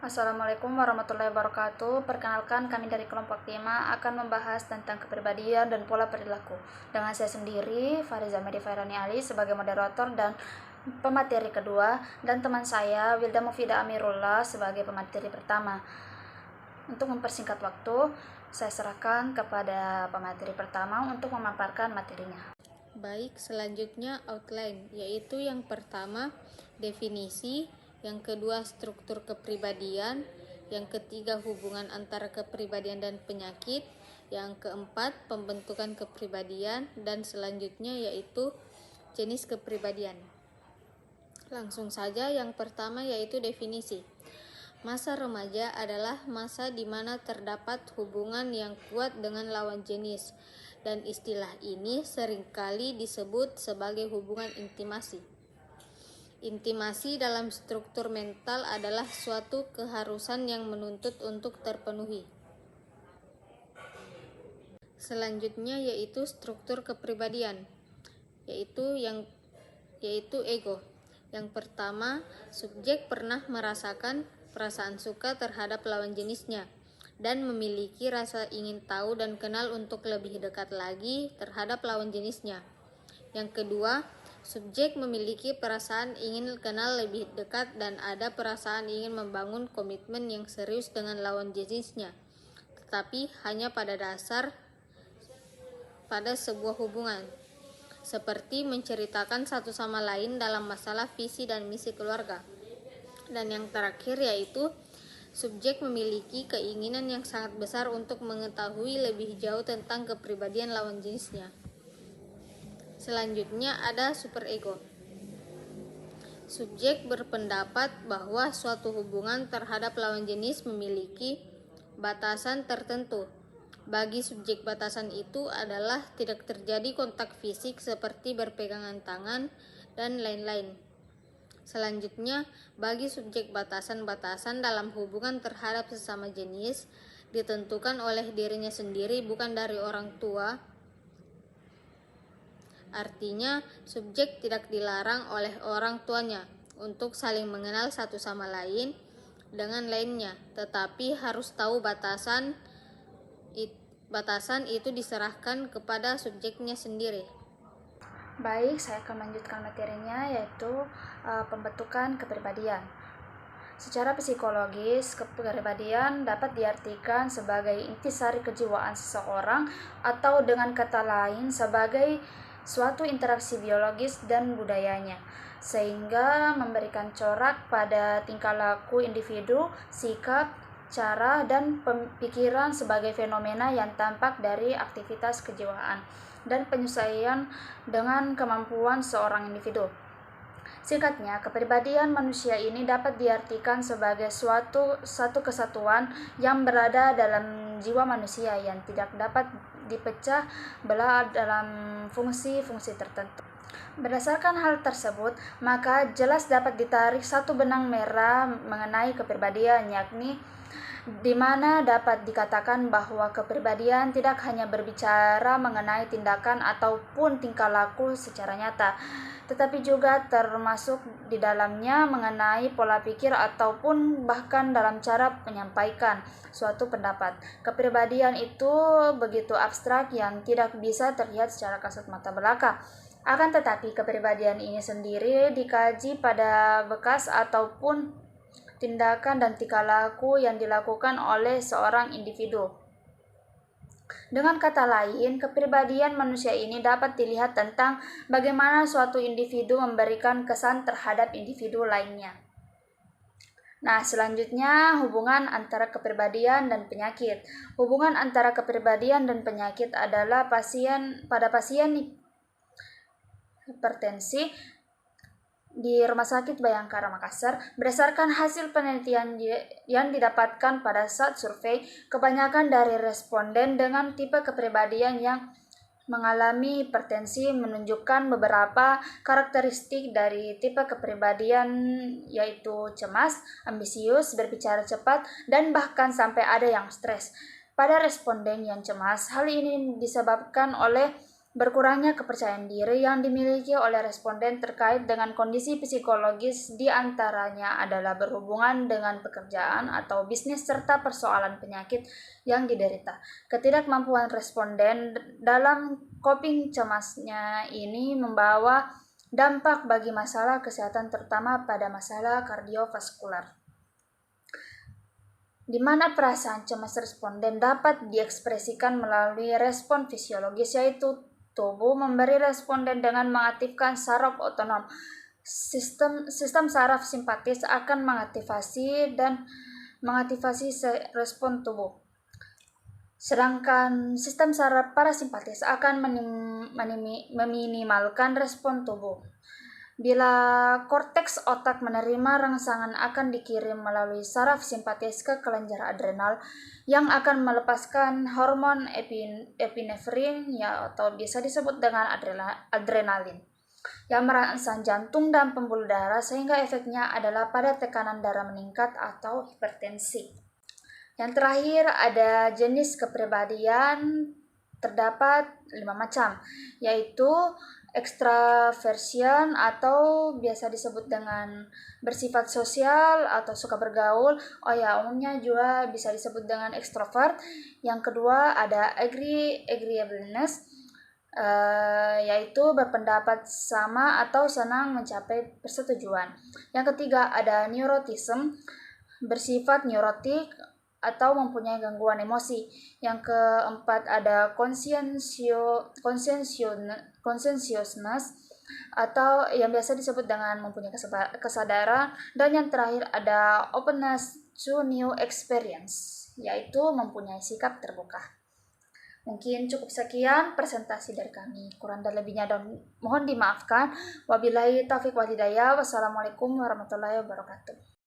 Assalamualaikum warahmatullahi wabarakatuh. Perkenalkan, kami dari kelompok 5 akan membahas tentang kepribadian dan pola perilaku. Dengan saya sendiri, Fariza Medi Fairani Ali sebagai moderator dan pemateri kedua, dan teman saya Wilda Mufida Amirullah sebagai pemateri pertama. Untuk mempersingkat waktu, saya serahkan kepada pemateri pertama untuk memaparkan materinya. Baik, selanjutnya outline, yaitu yang pertama definisi, yang kedua struktur kepribadian, yang ketiga hubungan antara kepribadian dan penyakit, yang keempat pembentukan kepribadian, dan selanjutnya yaitu jenis kepribadian. Langsung saja, yang pertama yaitu definisi. Masa remaja adalah masa di mana terdapat hubungan yang kuat dengan lawan jenis, dan istilah ini seringkali disebut sebagai hubungan intimasi. Intimasi dalam struktur mental adalah suatu keharusan yang menuntut untuk terpenuhi. Selanjutnya yaitu struktur kepribadian, yaitu ego. Yang pertama, subjek pernah merasakan perasaan suka terhadap lawan jenisnya dan memiliki rasa ingin tahu dan kenal untuk lebih dekat lagi terhadap lawan jenisnya. Yang kedua, subjek memiliki perasaan ingin kenal lebih dekat dan ada perasaan ingin membangun komitmen yang serius dengan lawan jenisnya, tetapi hanya pada sebuah hubungan, seperti menceritakan satu sama lain dalam masalah visi dan misi keluarga. Dan yang terakhir yaitu subjek memiliki keinginan yang sangat besar untuk mengetahui lebih jauh tentang kepribadian lawan jenisnya. Selanjutnya ada superego. Subjek berpendapat bahwa suatu hubungan terhadap lawan jenis memiliki batasan tertentu. Bagi subjek, batasan itu adalah tidak terjadi kontak fisik seperti berpegangan tangan dan lain-lain. Selanjutnya, bagi subjek batasan-batasan dalam hubungan terhadap sesama jenis ditentukan oleh dirinya sendiri, bukan dari orang tua. Artinya, subjek tidak dilarang oleh orang tuanya untuk saling mengenal satu sama lain dengan lainnya, tetapi harus tahu batasan itu diserahkan kepada subjeknya sendiri. Baik, saya akan melanjutkan materinya, yaitu pembentukan kepribadian. Secara psikologis, kepribadian dapat diartikan sebagai intisari kejiwaan seseorang, atau dengan kata lain sebagai suatu interaksi biologis dan budayanya, sehingga memberikan corak pada tingkah laku individu, sikap, cara, dan pemikiran sebagai fenomena yang tampak dari aktivitas kejiwaan dan penyesuaian dengan kemampuan seorang individu. Singkatnya, kepribadian manusia ini dapat diartikan sebagai satu kesatuan yang berada dalam jiwa manusia yang tidak dapat dipecah belah dalam fungsi-fungsi tertentu. Berdasarkan hal tersebut, maka jelas dapat ditarik satu benang merah mengenai kepribadian, yakni di mana dapat dikatakan bahwa kepribadian tidak hanya berbicara mengenai tindakan ataupun tingkah laku secara nyata, tetapi juga termasuk di dalamnya mengenai pola pikir ataupun bahkan dalam cara menyampaikan suatu pendapat. Kepribadian itu begitu abstrak yang tidak bisa terlihat secara kasat mata belaka. Akan tetapi kepribadian ini sendiri dikaji pada bekas ataupun tindakan dan tingkah laku yang dilakukan oleh seorang individu. Dengan kata lain, kepribadian manusia ini dapat dilihat tentang bagaimana suatu individu memberikan kesan terhadap individu lainnya. Nah, selanjutnya hubungan antara kepribadian dan penyakit. Hubungan antara kepribadian dan penyakit adalah pada pasien hipertensi di Rumah Sakit Bayangkara Makassar. Berdasarkan hasil penelitian yang didapatkan pada saat survei, kebanyakan dari responden dengan tipe kepribadian yang mengalami hipertensi menunjukkan beberapa karakteristik dari tipe kepribadian, yaitu cemas, ambisius, berbicara cepat, dan bahkan sampai ada yang stres. Pada responden yang cemas, hal ini disebabkan oleh Berkurangnya kepercayaan diri yang dimiliki oleh responden terkait dengan kondisi psikologis di antaranya adalah berhubungan dengan pekerjaan atau bisnis serta persoalan penyakit yang diderita. Ketidakmampuan responden dalam coping cemasnya ini membawa dampak bagi masalah kesehatan terutama pada masalah kardiovaskular, di mana perasaan cemas responden dapat diekspresikan melalui respon fisiologis, yaitu tubuh memberi responden dengan mengaktifkan saraf otonom. Sistem saraf simpatis akan mengaktifasi respon tubuh. Sedangkan sistem saraf parasimpatis akan meminimalkan respon tubuh. Bila korteks otak menerima rangsangan akan dikirim melalui saraf simpatis ke kelenjar adrenal yang akan melepaskan hormon epinefrin atau biasa disebut dengan adrenalin yang merangsang jantung dan pembuluh darah, sehingga efeknya adalah pada tekanan darah meningkat atau hipertensi. Yang terakhir, ada jenis kepribadian. Terdapat 5 macam, yaitu extraversion atau biasa disebut dengan bersifat sosial atau suka bergaul. Umumnya juga bisa disebut dengan extrovert. Yang kedua ada agreeableness, yaitu berpendapat sama atau senang mencapai persetujuan. Yang ketiga ada neuroticism, bersifat neurotik atau mempunyai gangguan emosi. Yang keempat ada conscientiousness atau yang biasa disebut dengan mempunyai kesadaran. Dan yang terakhir ada openness to new experience, yaitu mempunyai sikap terbuka. Mungkin cukup sekian presentasi dari kami. Kurang dan lebihnya mohon dimaafkan. Wabillahi taufiq wal hidayah. Wassalamualaikum warahmatullahi wabarakatuh.